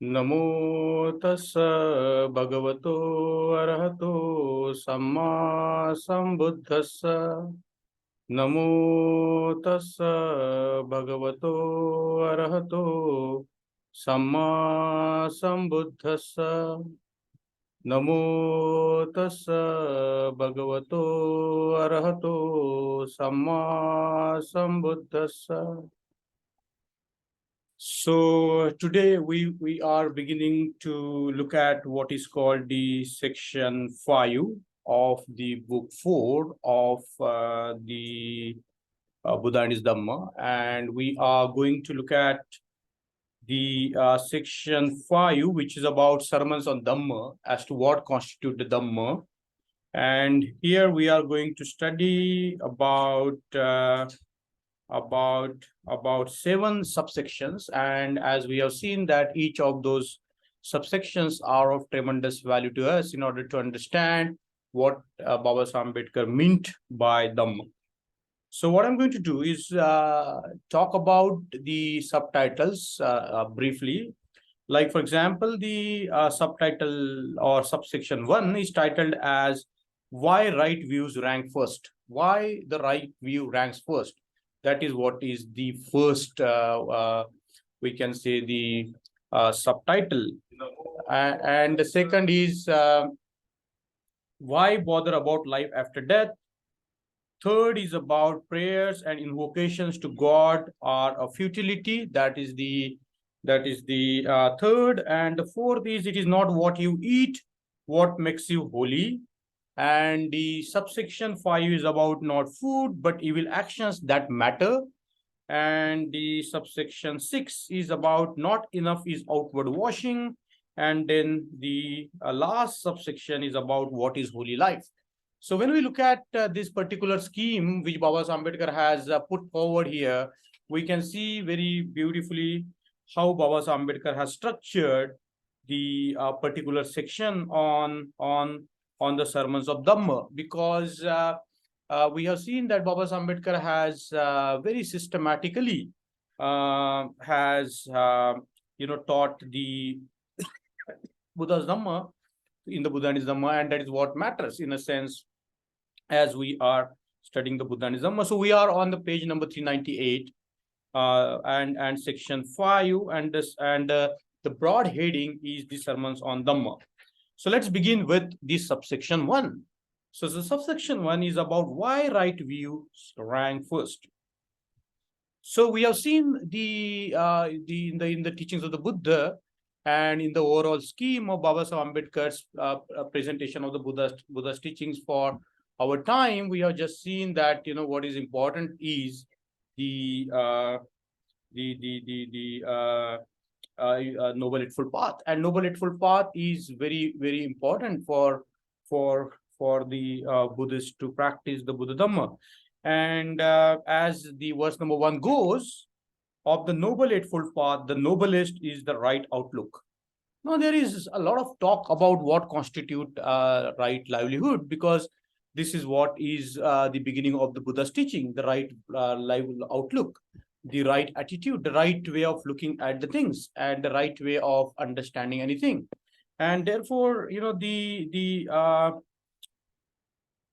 नमो तस्स भगवतो अरहतो सम्मा संबुद्धस्स नमो तस्स भगवतो अरहतो सम्मा संबुद्धस्स नमो तस्स भगवतो अरहतो सम्मा संबुद्धस्स. So today we are beginning to look at what is called the section 5 of the book 4 of the Buddha and his Dhamma, and we are going to look at the section 5, which is about sermons on Dhamma, as to what constitute the Dhamma. And here we are going to study about 7 subsections, and as we have seen that each of those subsections are of tremendous value to us in order to understand what Baba Ambedkar meant by Dhamma. So what I'm going to do is talk about the subtitles briefly. Like, for example, the subtitle or subsection 1 is titled as Why Right Views Rank First. Why the right view ranks first. That is what is the first, we can say, the subtitle. And the second is why bother about life after death. Third is about prayers and invocations to God are a futility. That is the third. And the fourth is it is not what you eat, what makes you holy. And the subsection 5 is about not food, but evil actions that matter. And the subsection 6 is about not enough is outward washing. And then the last subsection is about what is holy life. So when we look at this particular scheme which Baba Ambedkar has put forward here, we can see very beautifully how Baba Ambedkar has structured the particular section on the sermons of Dhamma, because we have seen that Baba Ambedkar has very systematically has taught the Buddha's Dhamma in the Buddha and his Dhamma, and that is what matters in a sense as we are studying the Buddha and his Dhamma. So we are on the page number 398 and section 5, and the broad heading is the sermons on Dhamma. So let's begin with the subsection 1. So the subsection 1 is about why right views rank first. So we have seen in the teachings of the Buddha and in the overall scheme of Baba Ambedkar's presentation of the Buddha's teachings for our time, we have just seen that what is important is the Noble Eightfold Path, and Noble Eightfold Path is very, very important for the Buddhists to practice the Buddha Dhamma. And as the verse number 1 goes, of the Noble Eightfold Path, the noblest is the right outlook. Now, there is a lot of talk about what constitute right livelihood, because this is what is the beginning of the Buddha's teaching, the right outlook, the right attitude, the right way of looking at the things, and the right way of understanding anything. And therefore, the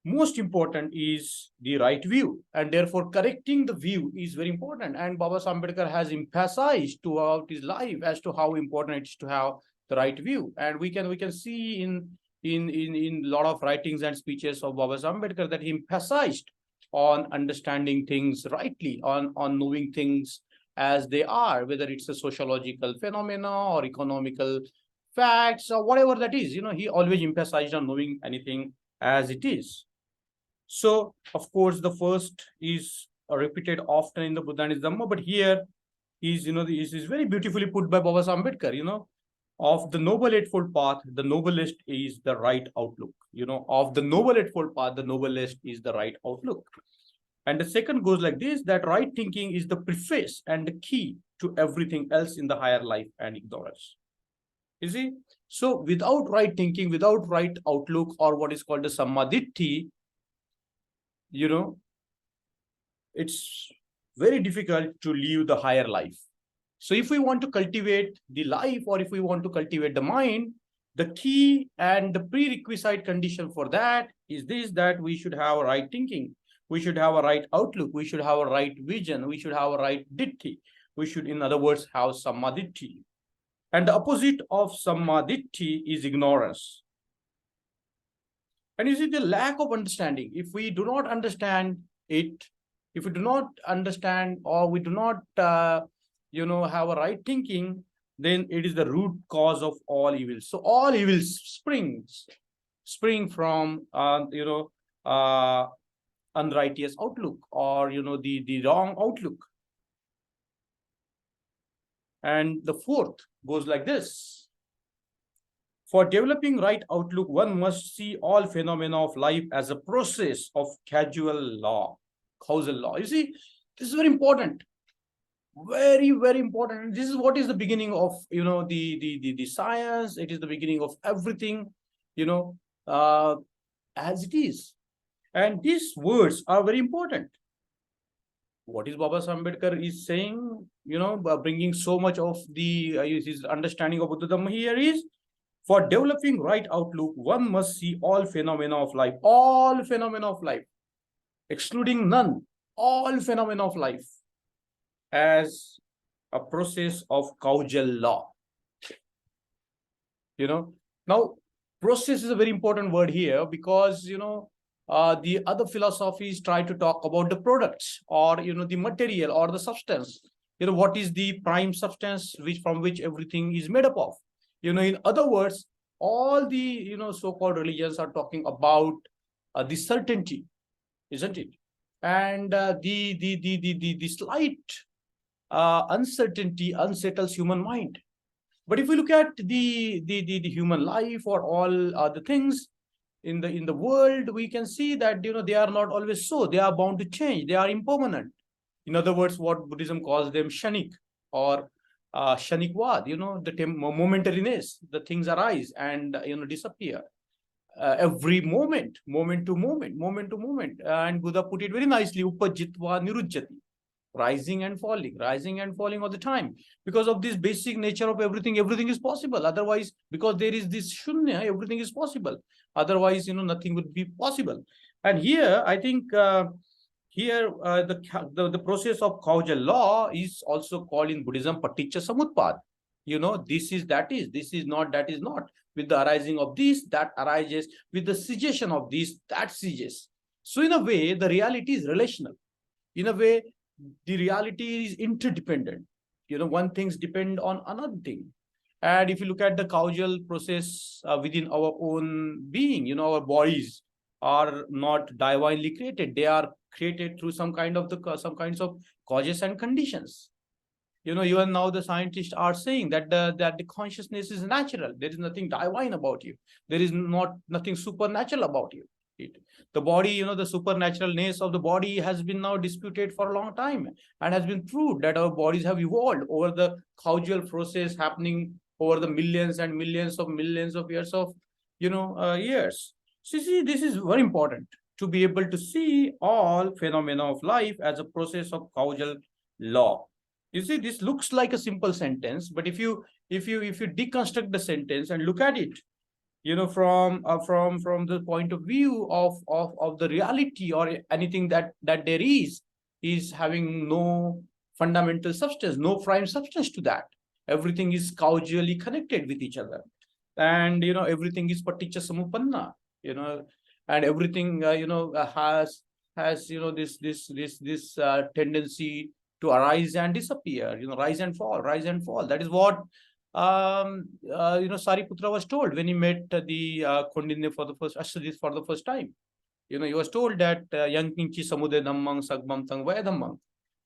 most important is the right view, and therefore correcting the view is very important. And Baba Ambedkar has emphasized throughout his life as to how important it is to have the right view. And we can see in a lot of writings and speeches of Baba Ambedkar that he emphasized on understanding things rightly, on knowing things as they are, whether it's a sociological phenomena or economical facts or whatever that is. He always emphasized on knowing anything as it is. So, of course, the first is repeated often in the Buddha and his Dhamma, but here is, this is very beautifully put by Baba Ambedkar, of the Noble Eightfold Path, the noblest is the right outlook. Of the Noble Eightfold Path, the noblest is the right outlook. And the second goes like this, that right thinking is the preface and the key to everything else in the higher life and ignorance. You see? So without right thinking, without right outlook, or what is called the Sammaditthi, it's very difficult to live the higher life. So if we want to cultivate the life, or if we want to cultivate the mind, the key and the prerequisite condition for that is this, that we should have a right thinking. We should have a right outlook. We should have a right vision. We should have a right ditti. We should, in other words, have samadhi. And the opposite of samadhi is ignorance. And you see, the lack of understanding. If we do not understand it, if we do not understand, or we do not, have a right thinking, then it is the root cause of all evils. So all evils spring from, unrighteous outlook, or, the wrong outlook. And the fourth goes like this. For developing right outlook, one must see all phenomena of life as a process of causal law. You see, this is very important. Very, very important. This is what is the beginning of, the science. It is the beginning of everything, as it is. And these words are very important. What is Baba Ambedkar is saying, bringing so much of the his understanding of Buddha Dhamma here is, for developing right outlook, one must see all phenomena of life, excluding none, all phenomena of life as a process of causal law. Now, process is a very important word here, because, the other philosophies try to talk about the products, or, the material or the substance. What is the prime substance from which everything is made up of? In other words, all the, so-called religions are talking about the certainty, isn't it? And the slight uncertainty unsettles human mind. But if we look at the human life, or all other things in the world, we can see that, they are not always so. They are bound to change. They are impermanent. In other words, what Buddhism calls them shanik, or shanikvad, the momentariness. The things arise and, disappear. Every moment to moment. And Buddha put it very nicely, upajitva nirujjati. Rising and falling all the time. Because of this basic nature of everything is possible. Otherwise, because there is this shunya, everything is possible. Otherwise, nothing would be possible. And here, I think, the process of causal law is also called in Buddhism paticca samutpad. This is that is, this is not, that is not. With the arising of this, that arises. With the cessation of this, that ceases. So in a way, the reality is relational. In a way, the reality is interdependent. One things depend on another thing. And if you look at the causal process within our own being, our bodies are not divinely created. They are created through some kinds of causes and conditions. Even now the scientists are saying that the consciousness is natural. There is nothing divine about you. There is nothing supernatural about you. The body, the supernaturalness of the body has been now disputed for a long time, and has been proved that our bodies have evolved over the causal process happening over the millions and millions of years of, years. So see, this is very important, to be able to see all phenomena of life as a process of causal law. You see, this looks like a simple sentence, but if you deconstruct the sentence and look at it, from the point of view of the reality, or anything that there is having no fundamental substance, no prime substance to that. Everything is causally connected with each other, and everything is paticca samupanna. And everything has this tendency to arise and disappear. Rise and fall. That is what Sariputra was told when he met the Kondinne for the first time. He was told that Yankinchi Samude Dhammang Sagbam Tang Vaya Dhammang.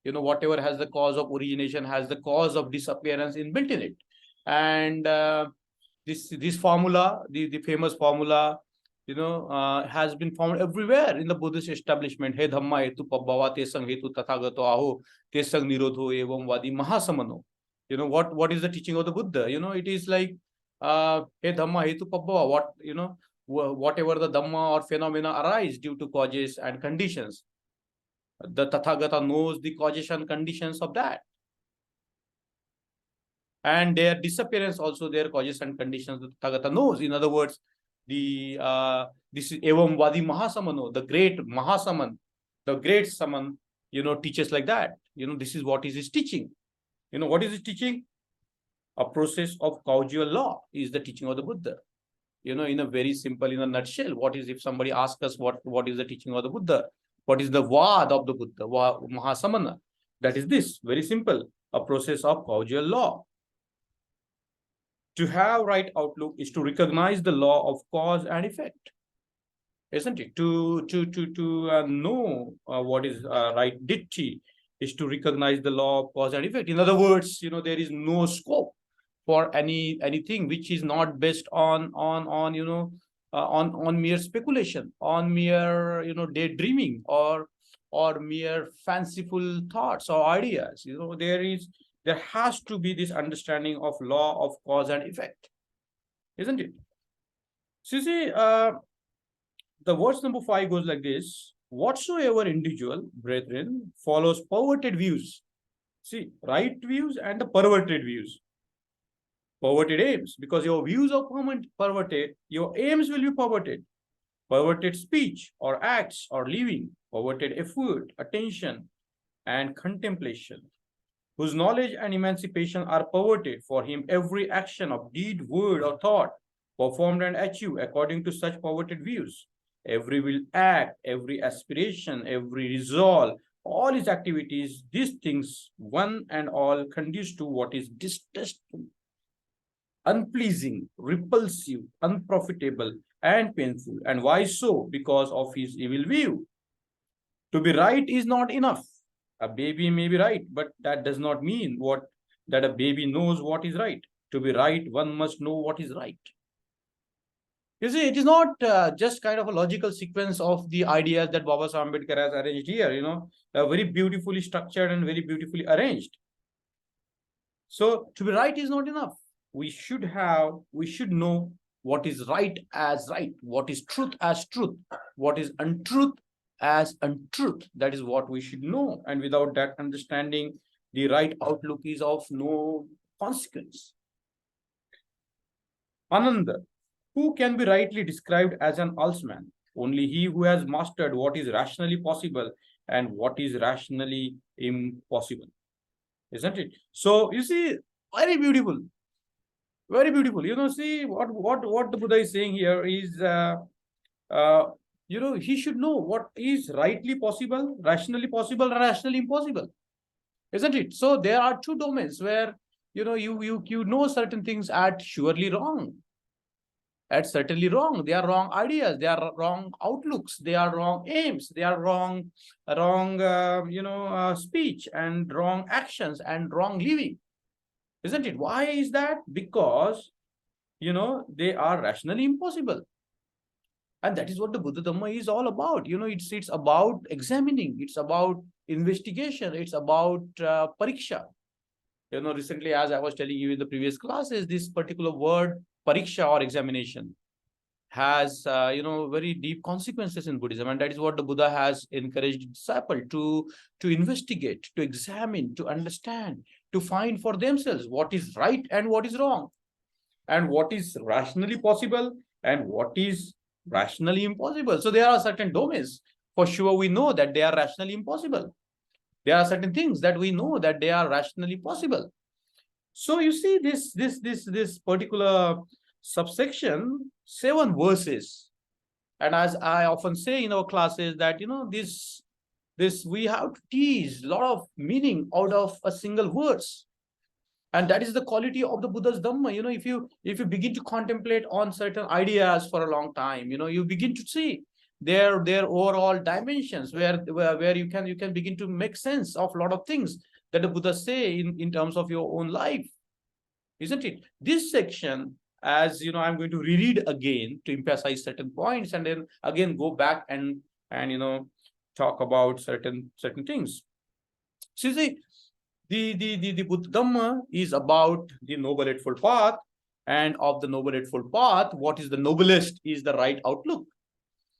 Whatever has the cause of origination has the cause of disappearance inbuilt in it. And this formula, the famous formula, has been found everywhere in the Buddhist establishment. He Dhamma hetu pabbhava tesang hetu tathagato aho tesang nirodho evam vadi mahasamano. What is the teaching of the Buddha? It is like, He Dhamma hetu pabbhava, whatever the Dhamma or phenomena arise due to causes and conditions. The Tathagata knows the causes and conditions of that. and their disappearance also their causes and conditions the Tathagata knows. In other words, this is Evam Vadi Mahasamano, the great Mahasaman, the great Saman, teaches like that. This is what is his teaching. What is his teaching? A process of causal law is the teaching of the Buddha. In a very simple, in a nutshell, what is, if somebody asks us what is the teaching of the Buddha? What is the Vad of the Buddha, Mahasamana? That is this, very simple, a process of causal law. To have right outlook is to recognize the law of cause and effect, isn't it? To know what is right ditti is to recognize the law of cause and effect. In other words, there is no scope for anything which is not based on mere speculation, on mere daydreaming, or mere fanciful thoughts or ideas. There has to be this understanding of law of cause and effect, isn't it? So you see, the verse number 5 goes like this: whatsoever individual, brethren, follows perverted views. See, right views and the perverted views. Perverted aims, because your views are perverted, your aims will be perverted. Perverted speech or acts or living, perverted effort, attention, and contemplation, whose knowledge and emancipation are perverted. For him, every action of deed, word, or thought performed and achieved according to such perverted views. Every will act, every aspiration, every resolve, all his activities, these things, one and all, conduce to what is distasteful, unpleasing, repulsive, unprofitable, and painful. And why so? Because of his evil view. To be right is not enough. A baby may be right, but that does not mean that a baby knows what is right. To be right, one must know what is right. You see, it is not just kind of a logical sequence of the ideas that Baba Ambedkar has arranged here, very beautifully structured and very beautifully arranged. So to be right is not enough. We should know what is right as right, what is truth as truth, what is untruth as untruth. That is what we should know. And without that understanding, the right outlook is of no consequence. Ananda, who can be rightly described as an Alsman? Only he who has mastered what is rationally possible and what is rationally impossible. Isn't it? So you see, very beautiful. Very beautiful. See what the Buddha is saying here is he should know what is rightly possible, rationally possible, and rationally impossible. Isn't it? So there are two domains where you know certain things are surely wrong. That's certainly wrong. They are wrong ideas. They are wrong outlooks. They are wrong aims. They are wrong speech and wrong actions and wrong living. Isn't it? Why is that? Because, they are rationally impossible. And that is what the Buddha Dhamma is all about. It's about examining. It's about investigation. It's about pariksha. Recently, as I was telling you in the previous classes, this particular word, pariksha or examination, has very deep consequences in Buddhism, and that is what the Buddha has encouraged disciples to investigate, to examine, to understand, to find for themselves what is right and what is wrong, and what is rationally possible and what is rationally impossible. So there are certain domains for sure we know that they are rationally impossible. There are certain things that we know that they are rationally possible. So you see this particular subsection, 7 verses. And as I often say in our classes that, this we have to tease a lot of meaning out of a single verse. And that is the quality of the Buddha's Dhamma. If you begin to contemplate on certain ideas for a long time, you begin to see their overall dimensions where you can begin to make sense of a lot of things that the Buddha say in terms of your own life. Isn't it? This section, as I'm going to reread again to emphasize certain points and then again go back and talk about certain things. So you see, the Buddha Dhamma is about the Noble Eightfold Path, and of the Noble Eightfold Path, what is the noblest is the right outlook.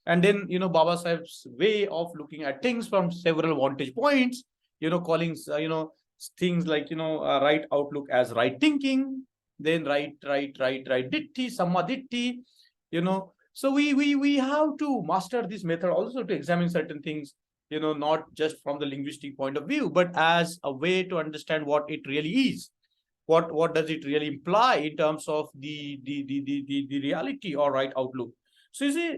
And then, Baba Sahib's way of looking at things from several vantage points, calling, things like, right outlook as right thinking, then right ditti, samma so we have to master this method also to examine certain things, not just from the linguistic point of view, but as a way to understand what it really is. What does it really imply in terms of the reality or right outlook? So you see,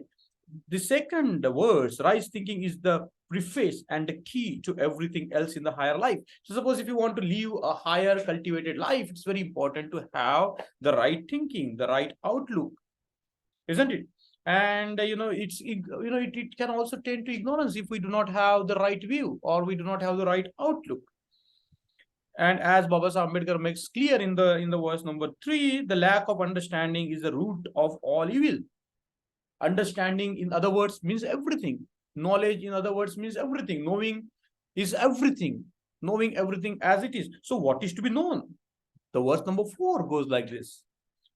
the second words, right thinking, is the preface and the key to everything else in the higher life. So suppose if you want to live a higher cultivated life, it's very important to have the right thinking, the right outlook, isn't it? And it can also tend to ignorance if we do not have the right view or we do not have the right outlook. And as Baba Ambedkar makes clear in the verse number 3, the lack of understanding is the root of all evil. Understanding, in other words, means everything. Knowledge, in other words, means everything. Knowing is everything. Knowing everything as it is. So what is to be known? The verse number 4 goes like this.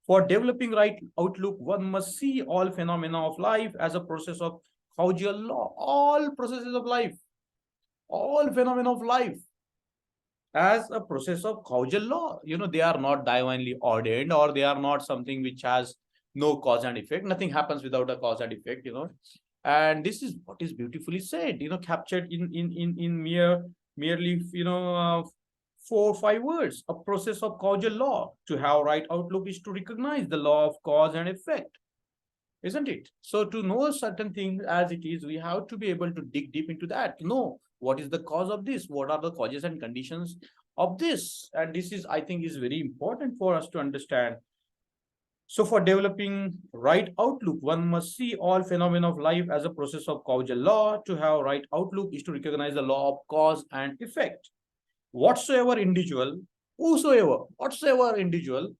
For developing right outlook, one must see all phenomena of life as a process of causal law. All processes of life, all phenomena of life as a process of causal law. They are not divinely ordained, or they are not something which has no cause and effect. Nothing happens without a cause and effect, and this is what is beautifully said, captured in merely 4 or 5 words. A process of causal law. To have right outlook is to recognize the law of cause and effect, isn't it? So to know certain things as it is, we have to be able to dig deep into that, to know what is the cause of this, what are the causes and conditions of this. And this is, I think, is very important for us to understand. So for developing right outlook, one must see all phenomena of life as a process of causal law. To have right outlook is to recognize the law of cause and effect. Whatsoever individual, whatsoever individual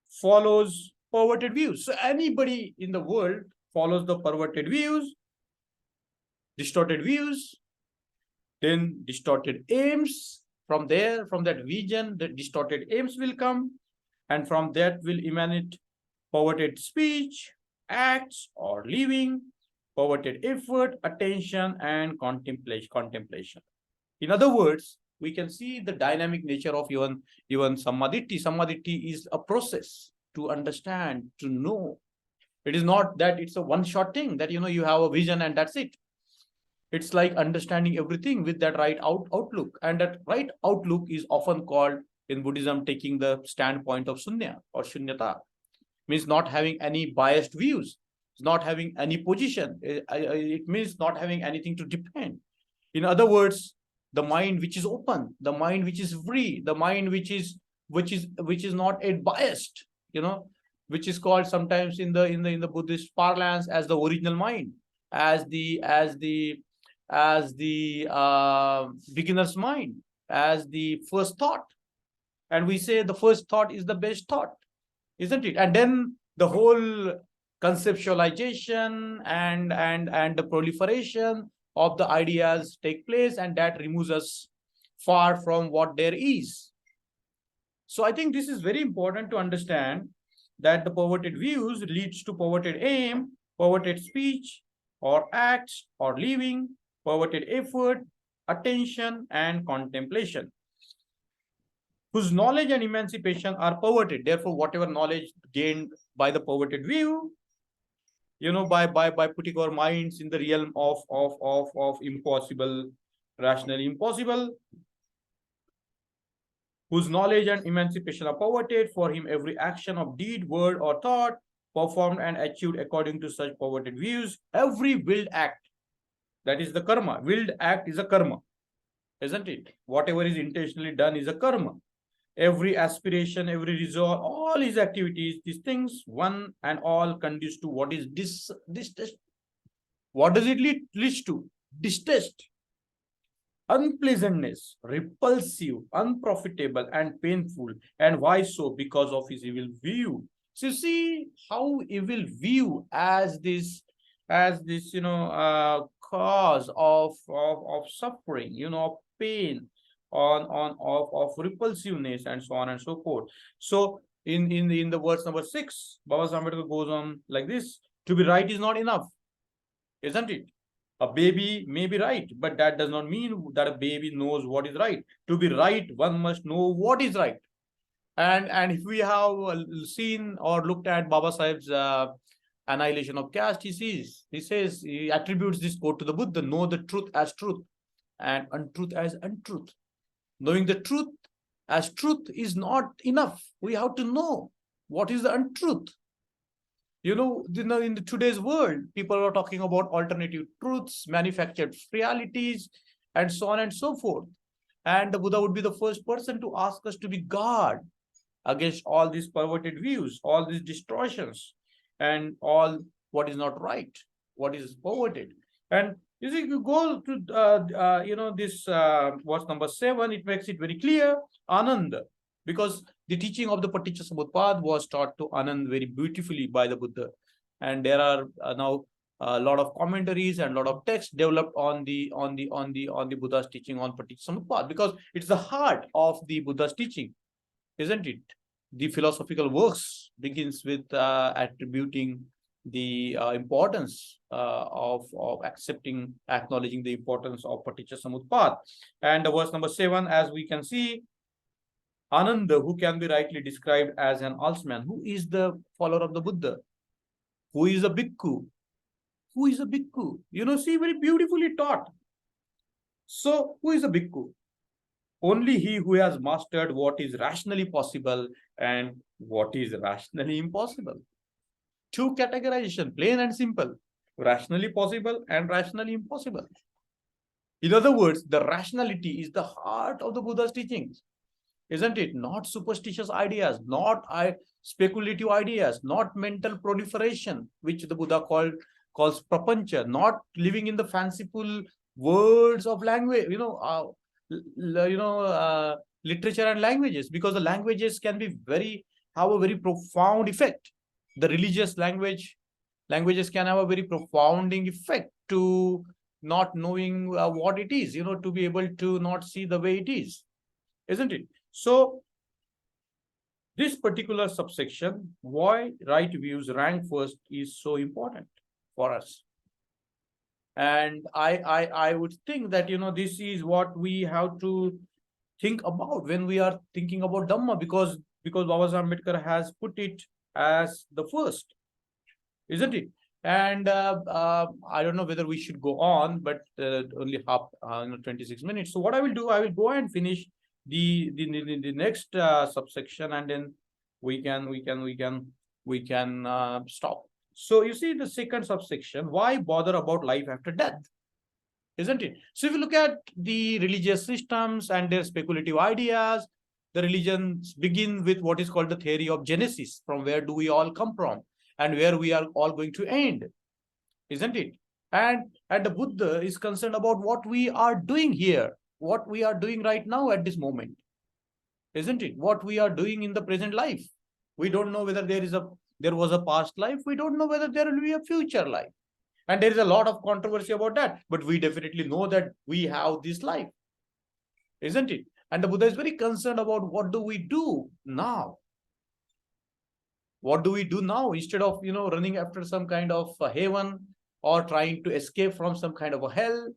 follows perverted views. So anybody in the world follows the perverted views, distorted views, then distorted aims. From that vision, the distorted aims will come, and from that will emanate perverted speech, acts or living, perverted effort, attention, and contemplation. In other words, we can see the dynamic nature of even samadhi. Samadhi is a process to understand, to know. It is not that it's a one-shot thing that you have a vision and that's it. It's like understanding everything with that right outlook. And that right outlook is often called in Buddhism taking the standpoint of sunya or shunyata. Means not having any biased views, not having any position. It means not having anything to depend. In other words, the mind which is open, the mind which is free, the mind which is not biased, which is called sometimes in the Buddhist parlance as the original mind, as the beginner's mind, as the first thought. And we say the first thought is the best thought, isn't it? And then the whole conceptualization and the proliferation of the ideas take place, and that removes us far from what there is. So I think this is very important to understand that the perverted views leads to perverted aim, perverted speech or acts or living, perverted effort, attention, and contemplation, whose knowledge and emancipation are perverted. Therefore, whatever knowledge gained by the perverted view, by putting our minds in the realm of impossible, rationally impossible, whose knowledge and emancipation are perverted, for him every action of deed, word, or thought performed and achieved according to such perverted views, every willed act, that is the karma. Willed act is a karma, isn't it? Whatever is intentionally done is a karma. Every aspiration, every resolve, all his activities, these things, one and all conduce to what is distaste. What does it lead to? Distaste, unpleasantness, repulsive, unprofitable, and painful. And why so? Because of his evil view. So you see how evil view as this cause of suffering, of pain, of repulsiveness, and so on and so forth. So in the verse number 6, Baba Ambedkar goes on like this: to be right is not enough, isn't it? A baby may be right, but that does not mean that a baby knows what is right. To be right, one must know what is right. And if we have seen or looked at Baba Sahib's annihilation of caste, he attributes this quote to the Buddha: know the truth as truth and untruth as untruth. Knowing the truth as truth is not enough. We have to know what is the untruth. In today's world, people are talking about alternative truths, manufactured realities, and so on and so forth. And the Buddha would be the first person to ask us to be guard against all these perverted views, all these distortions, and all what is not right, what is perverted. And you see, if you go to this verse number 7, it makes it very clear, Ananda, because the teaching of the Paticca was taught to Anand very beautifully by the Buddha, and there are now a lot of commentaries and a lot of texts developed on the Buddha's teaching on Paticca, because it's the heart of the Buddha's teaching, isn't it? The philosophical works begins with attributing the importance of acknowledging the importance of Paticca. And verse number 7, as we can see, Ananda, who can be rightly described as an Alsman, who is the follower of the Buddha, who is a bhikkhu, who is a bhikkhu? See, very beautifully taught. So, who is a bhikkhu? Only he who has mastered what is rationally possible and what is rationally impossible. Two categorization, plain and simple. Rationally possible and rationally impossible. In other words, the rationality is the heart of the Buddha's teachings, isn't it? Not superstitious ideas, not speculative ideas, not mental proliferation, which the Buddha calls prapancha, not living in the fanciful words of language, literature and languages, because the languages can be have a very profound effect. The religious languages can have a very profounding effect to not knowing what it is, to be able to not see the way it is, isn't it? So this particular subsection, why right views rank first, is so important for us. And I would think that this is what we have to think about when we are thinking about Dhamma, because Baba Ambedkar has put it as the first, isn't it? And I don't know whether we should go on, but only 26 minutes. So what I will do, I will go and finish the next subsection, and then we can stop. So you see the second subsection, why bother about life after death, isn't it? So if you look at the religious systems and their speculative ideas, the religions begin with what is called the theory of Genesis, from where do we all come from and where we are all going to end, isn't it? And the Buddha is concerned about what we are doing here, what we are doing right now at this moment, isn't it? What we are doing in the present life. We don't know whether there was a past life. We don't know whether there will be a future life. And there is a lot of controversy about that. But we definitely know that we have this life, isn't it? And the Buddha is very concerned about what do we do now? What do we do now instead of, running after some kind of heaven, or trying to escape from some kind of a hell,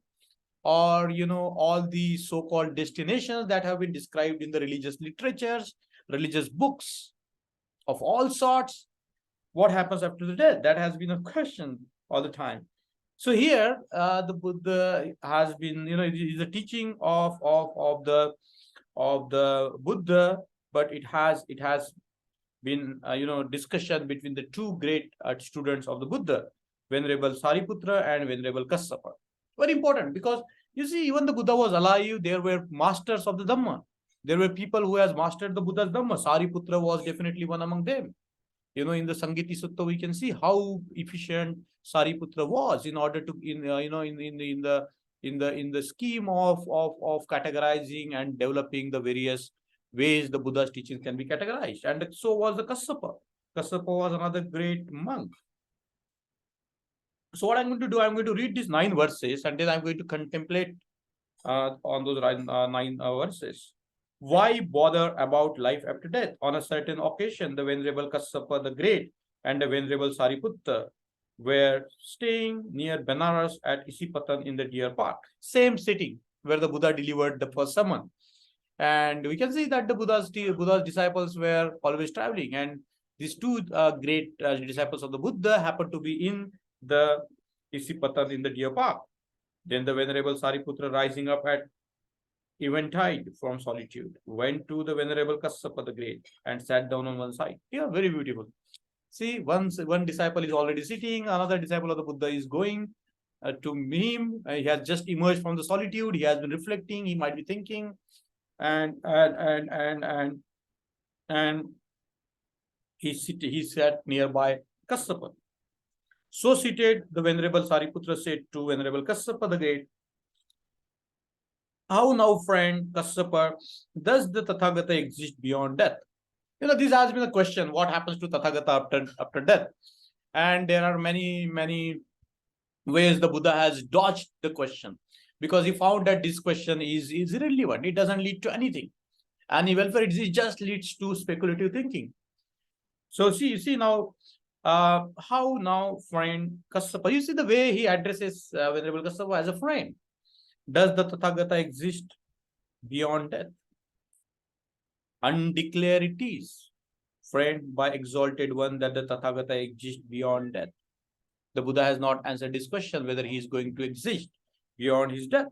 or, all the so-called destinations that have been described in the religious literatures, religious books of all sorts. What happens after the death? That has been a question all the time. So here, the Buddha has been, it is a teaching of the Buddha, but it has been, discussion between the two great students of the Buddha, Venerable Sariputra and Venerable Kassapa. Very important, because you see, even the Buddha was alive, there were masters of the Dhamma. There were people who has mastered the Buddha's Dhamma. Sariputra was definitely one among them. In the Sangiti Sutta, we can see how efficient Sariputra was in order to, in the scheme of categorizing and developing the various ways the Buddha's teachings can be categorized. And so was the Kassapa. Kassapa was another great monk. So what I'm going to do, I'm going to read these 9 verses, and then I'm going to contemplate on those 9 verses. Why bother about life after death? On a certain occasion, the Venerable Kassapa the Great and the Venerable Sariputta were staying near Benares at Isipatan in the Deer Park. Same city where the Buddha delivered the first sermon. And we can see that the Buddha's disciples were always traveling. And these two great disciples of the Buddha happened to be in the Isipatan in the Deer Park. Then the Venerable Sariputra, rising up at eventide from solitude, went to the Venerable Kassapa the Great and sat down on one side. Yeah, very beautiful. See, one disciple is already sitting, another disciple of the Buddha is going to him. He has just emerged from the solitude. He has been reflecting. He might be thinking, and he sat nearby Kassapa. So seated, the Venerable Sariputra said to Venerable Kassapa the Great, "How now, friend Kassapa, does the Tathagata exist beyond death?" This has been a question: what happens to Tathagata after death? And there are many ways the Buddha has dodged the question, because he found that this question is irrelevant. It doesn't lead to anything. Any welfare, it just leads to speculative thinking. So you see now, how now, friend Kassapa? You see the way he addresses Venerable Kassapa as a friend. Does the Tathagata exist beyond death? Undeclare it is, friend by exalted one, that the Tathagata exists beyond death. The Buddha has not answered this question, whether he is going to exist beyond his death.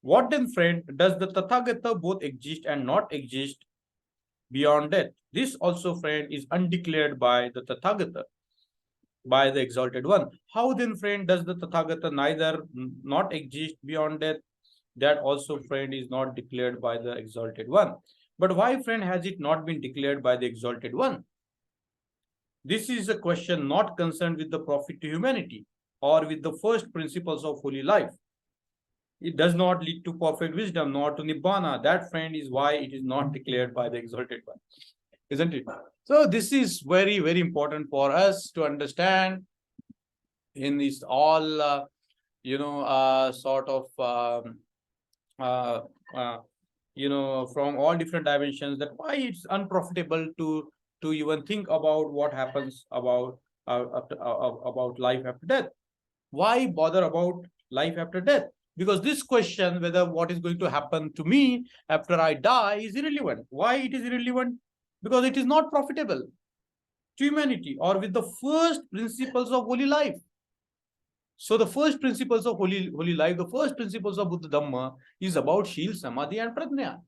What then, friend, does the Tathagata both exist and not exist beyond death? This also, friend, is undeclared by the Tathagata, by the exalted one. How then, friend, does the Tathagata neither not exist beyond death? That also, friend, is not declared by the exalted one. But why, friend, has it not been declared by the exalted one? This is a question not concerned with the profit to humanity or with the first principles of holy life. It does not lead to perfect wisdom nor to Nibbana. That, friend, is why it is not declared by the exalted one. Isn't it? So this is very, very important for us to understand in this all, sort of, from all different dimensions, that why it's unprofitable to even think about what happens about life after death. Why bother about life after death? Because this question, whether what is going to happen to me after I die, is irrelevant. Why it is irrelevant? Because it is not profitable to humanity or with the first principles of holy life. So the first principles of holy life, the first principles of Buddha Dhamma is about Shil, Samadhi and Prajna.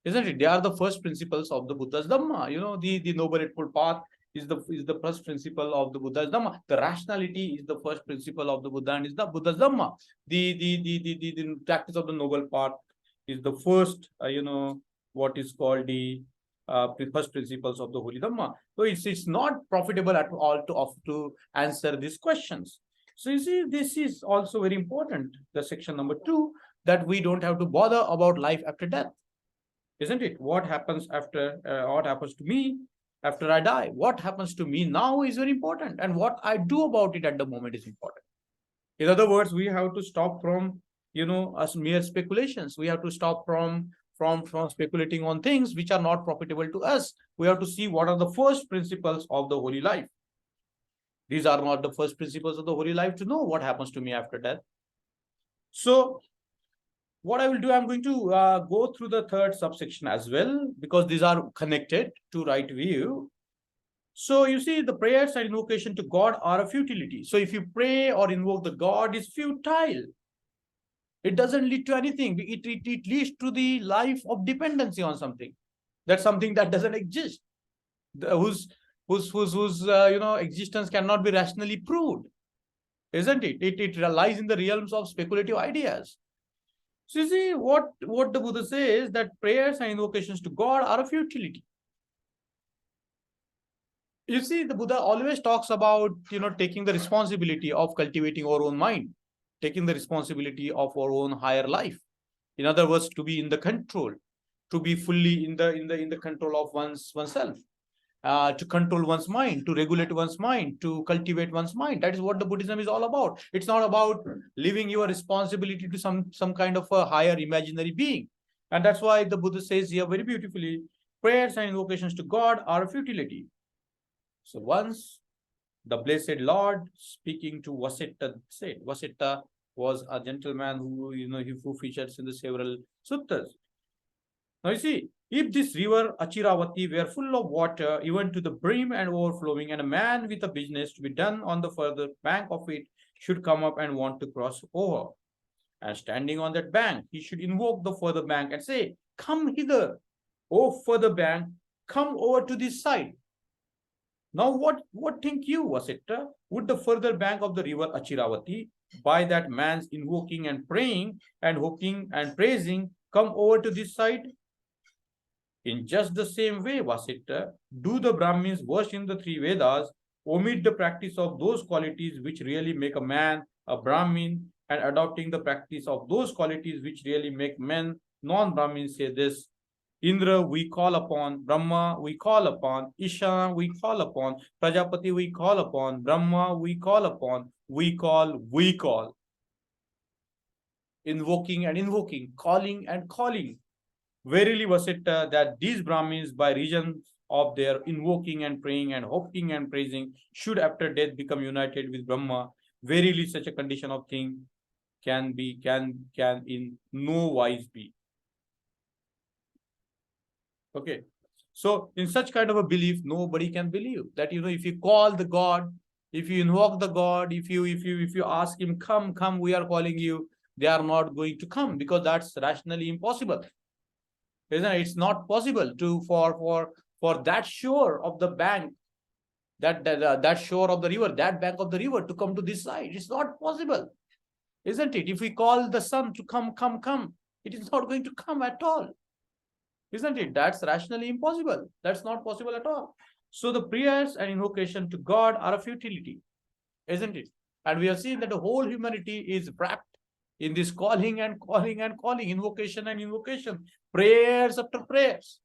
Isn't it? They are the first principles of the Buddha's Dhamma. The Noble Eightfold Path is the first principle of the Buddha's Dhamma. The rationality is the first principle of the Buddha and is the Buddha's Dhamma. The practice of the Noble Path is the first, what is called the first principles of the Holy Dhamma. So it's not profitable at all to answer these questions. So you see, this is also very important. The section number 2, that we don't have to bother about life after death. Isn't it? What happens after, what happens to me after I die? What happens to me now is very important. And what I do about it at the moment is important. In other words, we have to stop from, us mere speculations. We have to stop from speculating on things which are not profitable to us. We have to see what are the first principles of the holy life. These are not the first principles of the holy life to know what happens to me after death. So what I will do, I'm going to go through the third subsection as well, because these are connected to right view. So you see, the prayers and invocation to God are a futility. So if you pray or invoke the God, is futile. It doesn't lead to anything. It leads to the life of dependency on something. That's something that doesn't exist, whose existence cannot be rationally proved, isn't it? It lies in the realms of speculative ideas. So you see, what the Buddha says, that prayers and invocations to God are a futility. You see, the Buddha always talks about, taking the responsibility of cultivating our own mind, taking the responsibility of our own higher life. In other words, to be in the control, to be fully in the control of oneself. To control one's mind, to regulate one's mind, to cultivate one's mind. That is what the Buddhism is all about. It's not about leaving your responsibility to some kind of a higher imaginary being. And that's why the Buddha says here very beautifully, prayers and invocations to God are a futility. So once The blessed Lord speaking to Vasita said, Vasita was a gentleman who features in the several suttas. Now you see, if this river Achiravati were full of water, even to the brim and overflowing, and a man with a business to be done on the further bank of it should come up and want to cross over, and standing on that bank, he should invoke the further bank and say, "Come hither, O further bank, come over to this side." Now, what think you, Vasita? Would the further bank of the river Achiravati, by that man's invoking and praying and hoping and praising, come over to this side? In just the same way, Vasita, do the Brahmins versed in the three Vedas omit the practice of those qualities which really make a man a Brahmin, and adopting the practice of those qualities which really make men non-Brahmins say this: Indra we call upon, Brahma we call upon, Isha we call upon, Prajapati we call upon, Brahma we call upon, we call. Invoking and invoking, calling and calling. Verily was it that these Brahmins, by reason of their invoking and praying and hoping and praising, should after death become united with Brahma. Verily such a condition of thing can in no wise be. Okay. So in such kind of a belief, nobody can believe that, if you call the God, if you invoke the God, if you ask him, come, we are calling you, they are not going to come, because that's rationally impossible. Isn't it? It's not possible to for that shore of the bank, that shore of the river, that bank of the river to come to this side. It's not possible, isn't it? If we call the sun to come, it is not going to come at all, isn't it? That's rationally impossible. That's not possible at all. So the prayers and invocation to God are a futility, isn't it? And we have seen that the whole humanity is wrapped in this calling and calling and calling, invocation and invocation, prayers after prayers,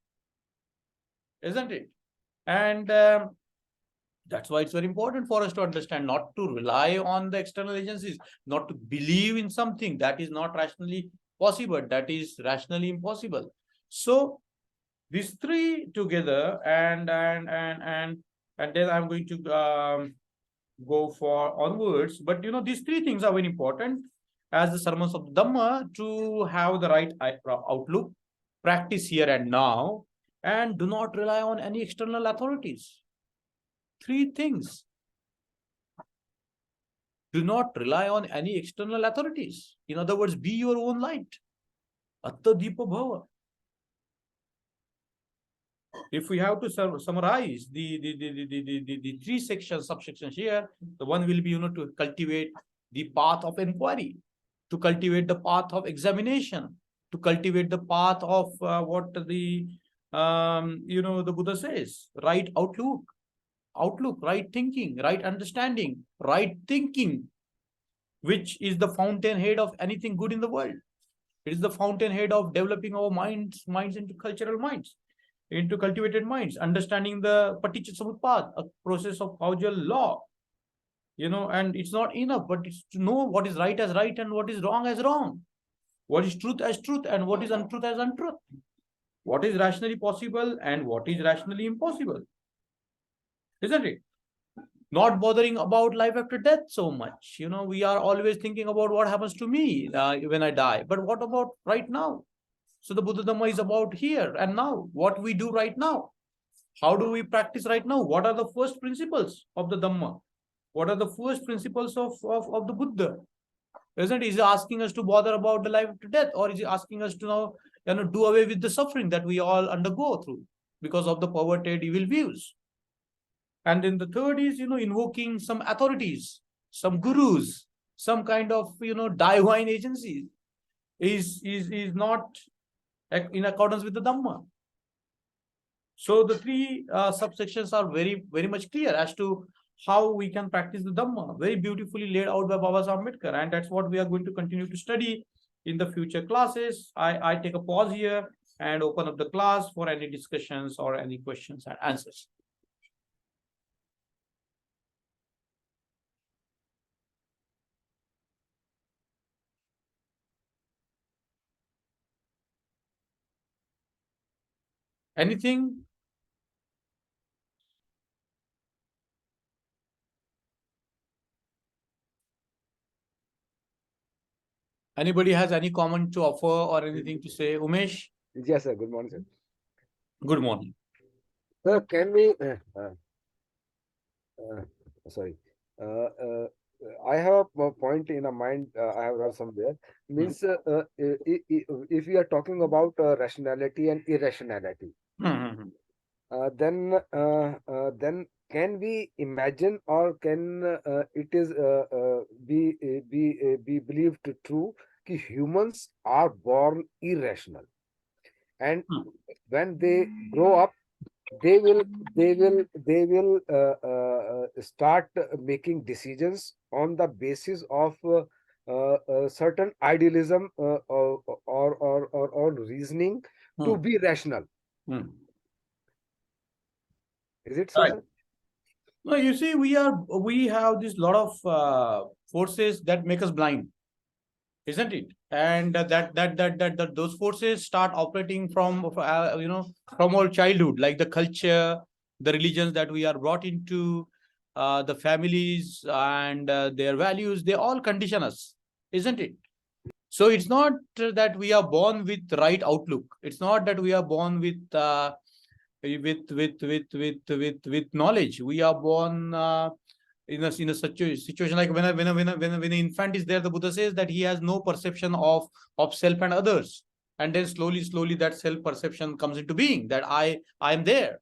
isn't it? And that's why it's very important for us to understand, not to rely on the external agencies, not to believe in something that is not rationally possible, that is rationally impossible. So these three together, and then I'm going to go for onwards. But these three things are very important as the sermons of the Dhamma, to have the right outlook, practice here and now, and do not rely on any external authorities. Three things. Do not rely on any external authorities. In other words, be your own light. Atta Deepa Bhava. If we have to summarize the three subsections here, the one will be, to cultivate the path of inquiry, to cultivate the path of examination, to cultivate the path of what the Buddha says, right outlook, right thinking, right understanding, right thinking, which is the fountainhead of anything good in the world. It is the fountainhead of developing our minds into cultural minds, into cultivated minds, understanding the Paticca Samutpad, a process of causal law. And it's not enough, but it's to know what is right as right and what is wrong as wrong, what is truth as truth and what is untruth as untruth, what is rationally possible and what is rationally impossible, isn't it? Not bothering about life after death so much. We are always thinking about what happens to me when I die, but what about right now? So the Buddha Dhamma is about here and now, what we do right now. How do we practice right now? What are the first principles of the Dhamma? What are the first principles of the Buddha? Isn't it? Is he asking us to bother about the life after death, or is he asking us to now do away with the suffering that we all undergo through because of the perverted evil views? And then the third is, invoking some authorities, some gurus, some kind of, divine agencies is not in accordance with the Dhamma. So the three subsections are very, very much clear as to how we can practice the Dhamma, very beautifully laid out by Baba Ambedkar. And that's what we are going to continue to study in the future classes. I take a pause here and open up the class for any discussions or any questions and answers. Anything? Anybody has any comment to offer or anything to say? Umesh? Yes, sir. Good morning, sir. Good morning. Sir, can we? Uh, sorry. Uh, uh, I have a point in a mind. I have read somewhere. Means, if we are talking about rationality and irrationality, Hmm. then can we imagine, or can it is be believed true that humans are born irrational, and when they grow up they will start making decisions on the basis of certain idealism, or reasoning to Hmm. be rational. Hmm. Is it so, Right. sir? No, you see, we have this lot of forces that make us blind, isn't it? And that those forces start operating from from our childhood, like the culture, the religions that we are brought into, the families and their values. They all condition us, isn't it? So it's not that we are born with right outlook. It's not that we are born with knowledge. We are born in a such a situation, like when an infant is there, the Buddha says that he has no perception of self and others, and then slowly that self perception comes into being, that I am there,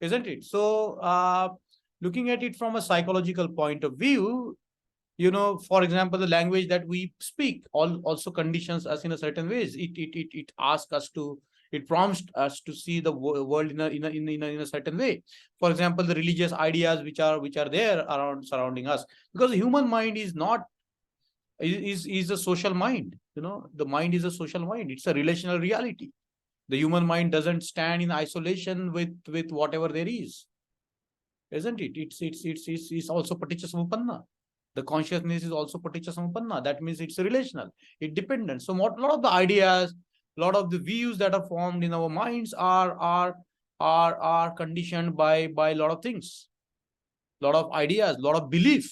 isn't it? So looking at it from a psychological point of view, for example, the language that we speak also conditions us in a certain ways. It asks us to, it prompts us to see the world in a certain way. For example, the religious ideas which are there around surrounding us, because the human mind is not is a social mind. The mind is a social mind. It's a relational reality. The human mind doesn't stand in isolation with whatever there is, isn't it? It's also paticca samuppanna. The consciousness is also paticca samuppanna. That means it's relational, it dependent. So what lot of the ideas, lot of the views that are formed in our minds are conditioned by a lot of things, lot of ideas, lot of belief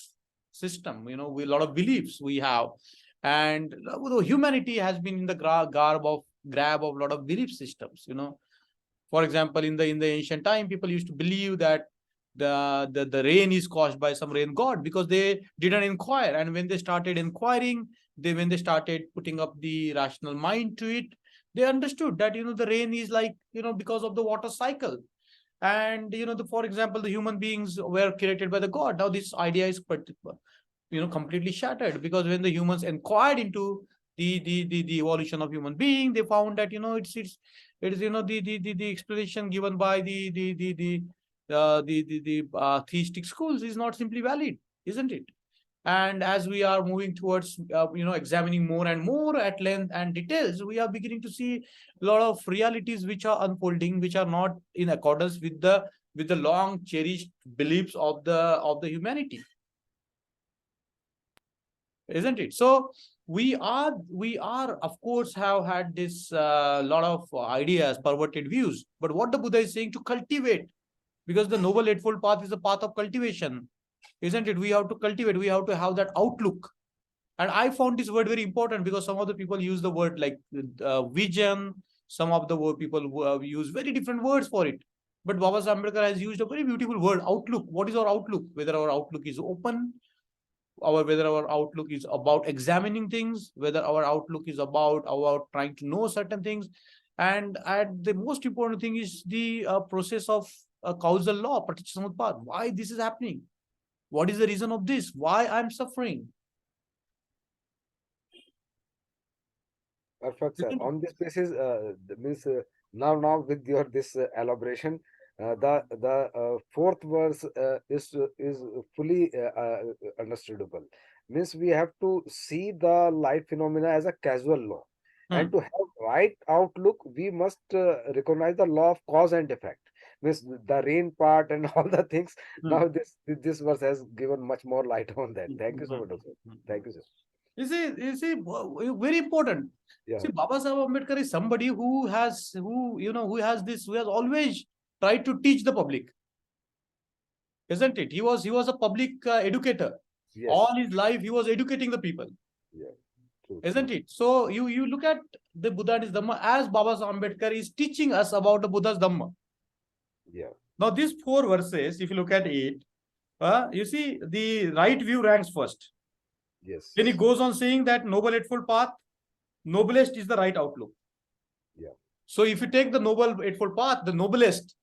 system. We, a lot of beliefs we have, and humanity has been in the grab of a lot of belief systems. For example, in the ancient time, people used to believe that the rain is caused by some rain god, because they didn't inquire. And when they started inquiring, when they started putting up the rational mind to it, they understood that the rain is like, because of the water cycle. And for example, the human beings were created by the god. Now this idea is completely shattered, because when the humans inquired into the evolution of human being, they found that it is the explanation given by the theistic schools is not simply valid, isn't it? And as we are moving towards examining more and more at length and details, we are beginning to see a lot of realities which are unfolding, which are not in accordance with the long cherished beliefs of the humanity, isn't it? So we are of course have had this lot of ideas, perverted views. But what the Buddha is saying, to cultivate, because the noble eightfold path is a path of cultivation, isn't it? We have to cultivate, we have to have that outlook. And I found this word very important, because some of the people use the word like vision. Some of the people use very different words for it. But Baba Ambedkar has used a very beautiful word, outlook. What is our outlook? Whether our outlook is open, whether our outlook is about examining things, whether our outlook is about trying to know certain things. And the most important thing is the process of causal law, paticca samutpad. Why this is happening? What is the reason of this? Why I'm suffering? Perfect, sir. On this basis, means now with your this elaboration, the fourth verse is fully understandable. Means we have to see the life phenomena as a causal law, and Hmm. to have right outlook, we must recognize the law of cause and effect. Means the rain part and all the things. Hmm. Now this verse has given much more light on that. Hmm. Thank you so Hmm. much, doctor. Hmm. Thank you, sir. Very important. Yeah. See, Baba Sahib Ambedkar is somebody who has always tried to teach the public, isn't it? He was a public educator. All Yes. his life, he was educating the people. Yeah. isn't it? So you look at the Buddha and his Dhamma as Baba Ambedkar is teaching us about the Buddha's Dhamma. Yeah. Now these 4 verses, if you look at it, you see the right view ranks first. Yes. Then he goes on saying that noble eightfold path, noblest is the right outlook. Yeah. So if you take the noble eightfold path, the noblest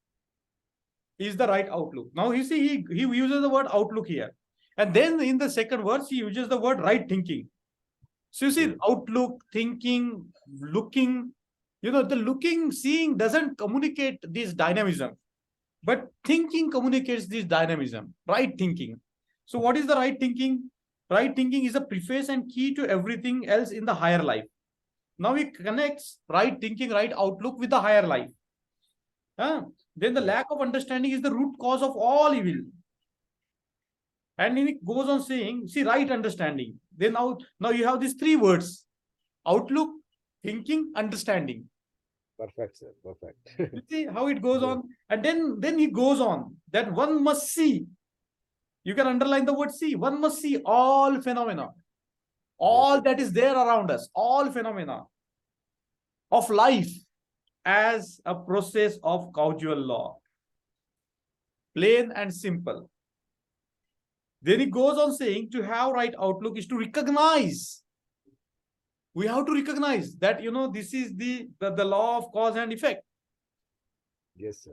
is the right outlook. Now you see he uses the word outlook here. And then in the second verse, he uses the word right thinking. So you see, outlook, thinking, looking, the looking, seeing doesn't communicate this dynamism, but thinking communicates this dynamism, right thinking. So what is the right thinking? Right thinking is a preface and key to everything else in the higher life. Now he connects right thinking, right outlook with the higher life. Then the lack of understanding is the root cause of all evil. And he goes on saying, see, right understanding. Then now you have these 3 words: outlook, thinking, understanding. Perfect, sir. Perfect. You see how it goes on? And then he goes on that one must see. You can underline the word see. One must see all phenomena, all that is there around us, all phenomena of life as a process of causal law. Plain and simple. Then he goes on saying to have right outlook is to recognize. We have to recognize that, this is the law of cause and effect. Yes, sir.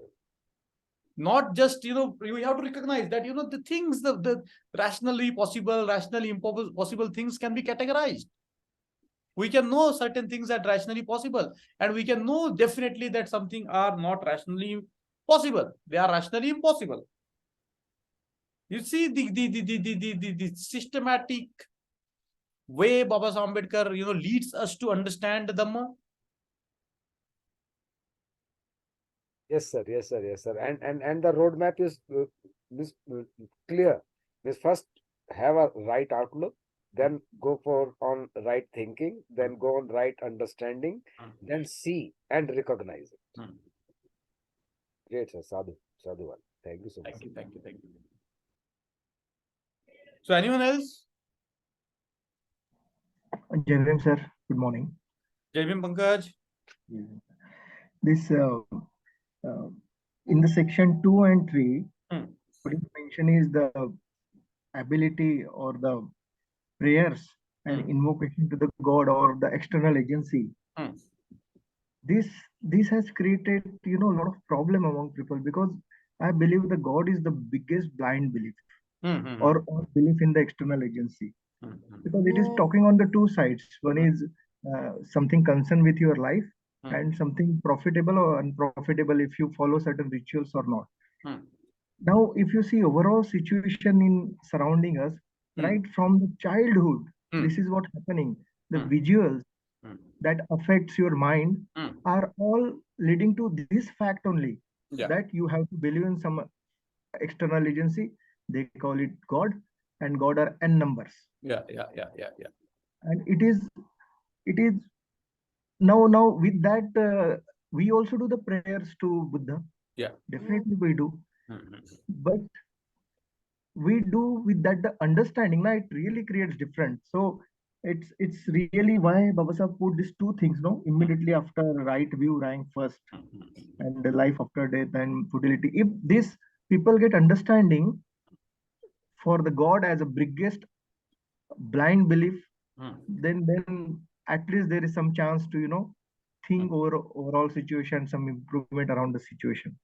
Not just, we have to recognize that, the things, the rationally possible, rationally impossible things can be categorized. We can know certain things that rationally possible, and we can know definitely that something are not rationally possible. They are rationally impossible. You see the systematic way Baba Ambedkar, leads us to understand the Dhamma. Yes, sir. Yes, sir. Yes, sir. And the roadmap is clear. Is first have a right outlook, then go for on right thinking, then go on right understanding, then see and recognize it. Great, sir. Sadhu. Sadhu. Thank you so much. Thank you. So anyone else? Jai Bhim, sir. Good morning. Jai Bhim, Pankaj. This in the section 2 and 3, what is mentioned is the ability or the prayers and invocation to the God or the external agency. This has created a lot of problem among people, because I believe the God is the biggest blind belief or belief in the external agency, because it is talking on the 2 sides. One is something concerned with your life, and something profitable or unprofitable if you follow certain rituals or not. Now, if you see overall situation in surrounding us, right from the childhood, this is what happening. The visuals that affects your mind are all leading to this fact only, that you have to believe in some external agency. They call it God, and God are n numbers. Yeah. And it is now with that we also do the prayers to Buddha. Yeah, definitely we do. But we do with that the understanding. Now it really creates difference. So it's really why Baba Sahib put these 2 things, immediately after right view rank first, and the life after death and futility. If this people get understanding for the God as a biggest blind belief, then at least there is some chance to think over overall situation, some improvement around the situation.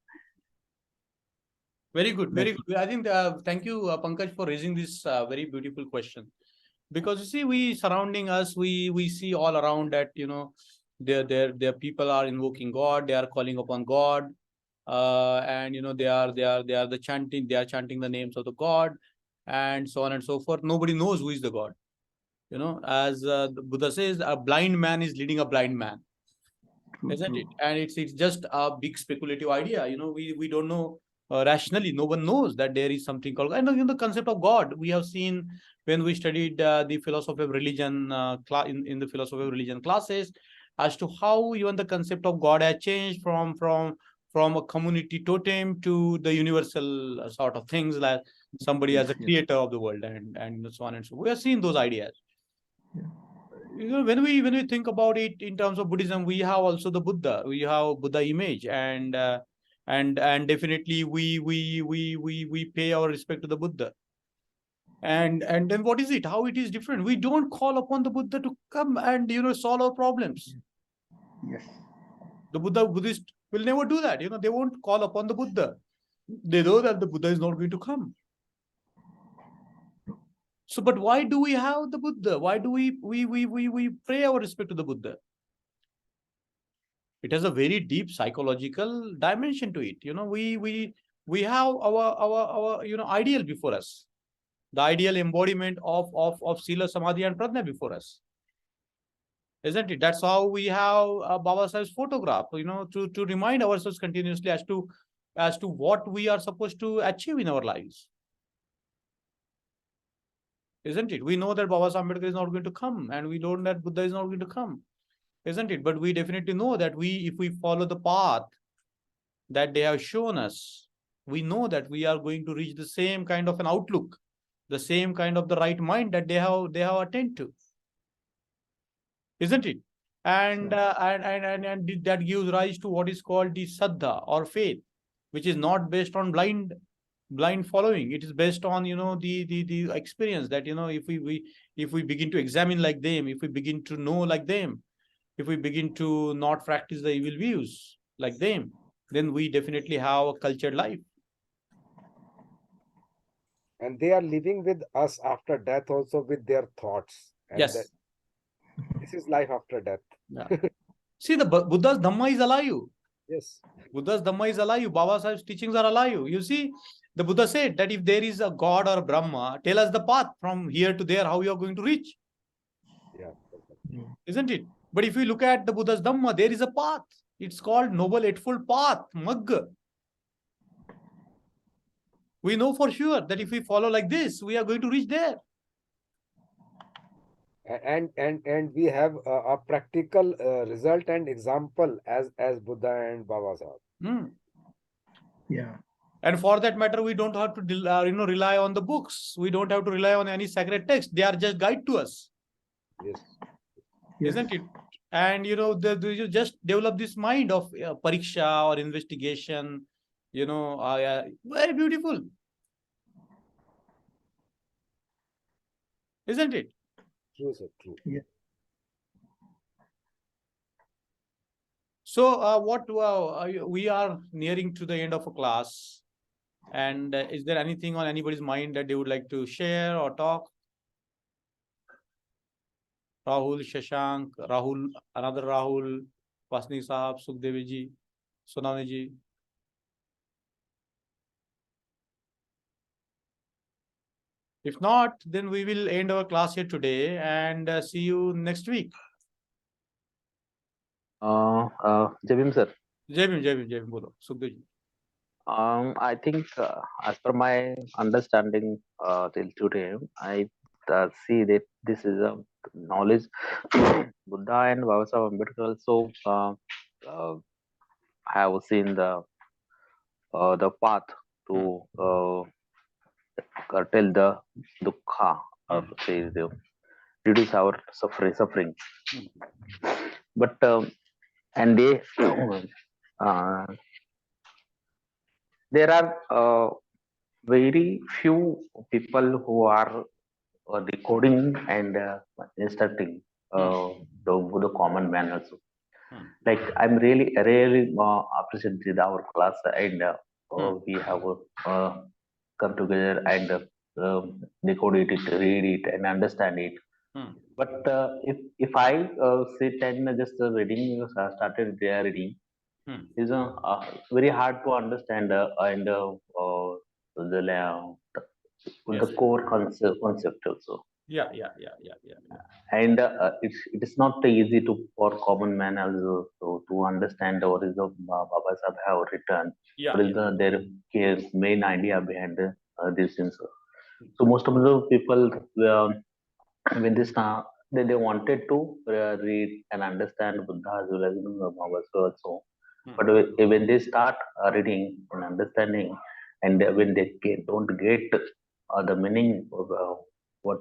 Very good. I think thank you, Pankaj, for raising this very beautiful question. Because you see, we surrounding us, we see all around that their people are invoking God, they are calling upon God, and they are the chanting, they are chanting the names of the God, and so on and so forth. Nobody knows who is the God. As the Buddha says, a blind man is leading a blind man, isn't it? And it's just a big speculative idea. We don't know rationally. No one knows that there is something called, and the concept of God we have seen when we studied the philosophy of religion in the philosophy of religion classes, as to how even the concept of God has changed from a community totem to the universal sort of things, like somebody as a creator of the world, and so on and so. We have seen those ideas. when we think about it in terms of Buddhism, we have also the Buddha. We have Buddha image, and definitely we pay our respect to the Buddha. And then what is it? How it is different? We don't call upon the Buddha to come and solve our problems. Yes. The Buddhist will never do that. They won't call upon the Buddha. They know that the Buddha is not going to come. So, but why do we have the Buddha? Why do we pray our respect to the Buddha? It has a very deep psychological dimension to it. We have our ideal before us, the ideal embodiment of Sila, Samadhi, and Prajna before us, isn't it? That's how we have Baba Sahib's photograph, to remind ourselves continuously as to what we are supposed to achieve in our lives, isn't it? We know that Baba Ambedkar is not going to come, and we know that Buddha is not going to come, isn't it? But we definitely know that if we follow the path that they have shown us, we know that we are going to reach the same kind of an outlook, the same kind of the right mind that they have attained to, isn't it? And that gives rise to what is called the Saddha or faith, which is not based on blind following. It is based on the experience that if we begin to examine like them, if we begin to know like them, if we begin to not practice the evil views like them, then we definitely have a cultured life. And they are living with us after death also with their thoughts. And Yes. This is life after death. Yeah. See, the Buddha's Dhamma is alive. Yes. Buddha's Dhamma is alive. Baba Sahib's teachings are alive. You see, the Buddha said that if there is a God or Brahma, tell us the path from here to there, how you are going to reach. Yeah. Isn't it? But if you look at the Buddha's Dhamma, there is a path. It's called Noble Eightfold Path, Magga. We know for sure that if we follow like this, we are going to reach there. And we have a practical result and example as Buddha and Baba Sahib. Yeah. And for that matter, we don't have to rely on the books. We don't have to rely on any sacred text. They are just guide to us. Yes. Isn't it? And you just develop this mind of pariksha or investigation. Very beautiful. Isn't it? True, sir. True. Yeah. So we are nearing to the end of a class. And is there anything on anybody's mind that they would like to share or talk? Rahul, Shashank, Rahul, another Rahul, Vasni Sahab, Sukhdevi ji, Sonami ji. If not, then we will end our class here today and see you next week. Jabim sir. Jai bolo, Sukhdev ji. I think as per my understanding till today, I see that this is a knowledge Buddha and Baba Sahib Ambedkar also have seen the path to curtail the dukkha or say reduce our suffering. But and they there are very few people who are decoding and instructing the common man also. Like I'm really appreciate our class and we have come together and decode it, read it, and understand it. But if I sit and just reading, started reading, is very hard to understand and the core concept also. Yeah. And it is not easy for common man also to understand what is the Baba Sahib have written. What is their main idea behind these things. So most of the people when they wanted to read and understand Buddha as well as Baba Sahib also. But when they start reading and understanding, and when they don't get the meaning of what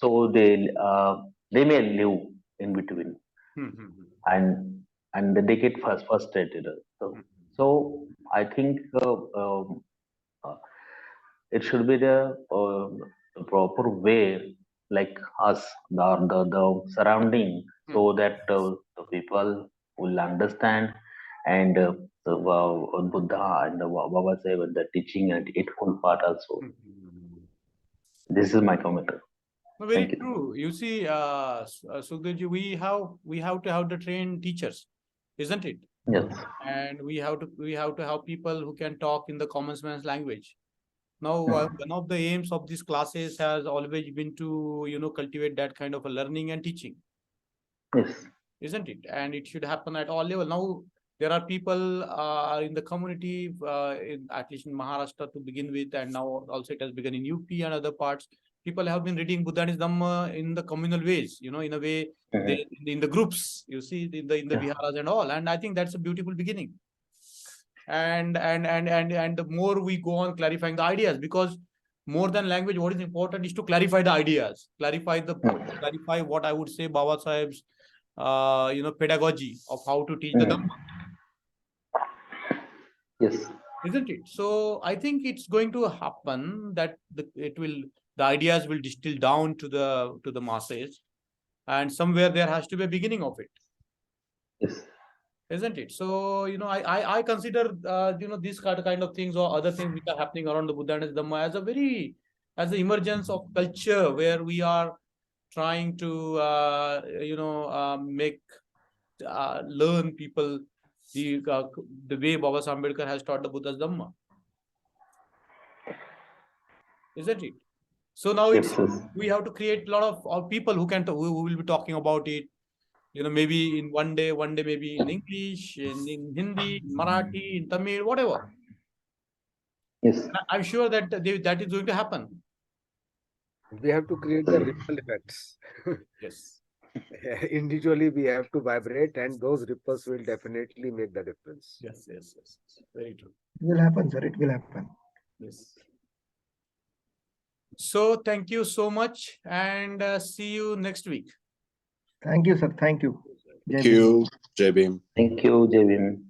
so they may live in between, and they get frustrated. So I think it should be the proper way, like us, the surrounding, so that the people will understand, and the Buddha and the Baba Sahib and the teaching and its full part also. This is my comment. Very Thank you. true. You see, Sukhdev, we have to have the trained teachers, isn't it? Yes. And we have to have people who can talk in the common man's language. Now, one of the aims of these classes has always been to cultivate that kind of a learning and teaching. Yes. Isn't it? And it should happen at all levels. Now, there are people in the community, at least in Maharashtra to begin with, and now also it has begun in UP and other parts. People have been reading Buddha and Dhamma in the communal ways, in a way, in the groups, you see, in the viharas and all. And I think that's a beautiful beginning. And the more we go on clarifying the ideas, because more than language, what is important is to clarify the ideas, clarify what I would say Baba Sahib's pedagogy of how to teach the Dhamma. Yes. Isn't it? So I think it's going to happen that the ideas will distill down to the masses, and somewhere there has to be a beginning of it. Yes. Isn't it? So I consider these kind of things or other things which are happening around the Buddha and Dhamma as the emergence of culture, where we are trying to learn people the way Baba Ambedkar has taught the Buddha's Dhamma. Isn't it? So now we have to create a lot of people who will be talking about it. Maybe in one day maybe in English, in Hindi, in Marathi, in Tamil, whatever. Yes. I'm sure that that is going to happen. We have to create the ripple effects. Yes. Individually, we have to vibrate, and those ripples will definitely make the difference. Yes. Very true. It will happen, sir. It will happen. Yes. So thank you so much, and see you next week. Thank you, sir. Thank you. Thank you, Jai Bhim. Thank you, Jai Bhim.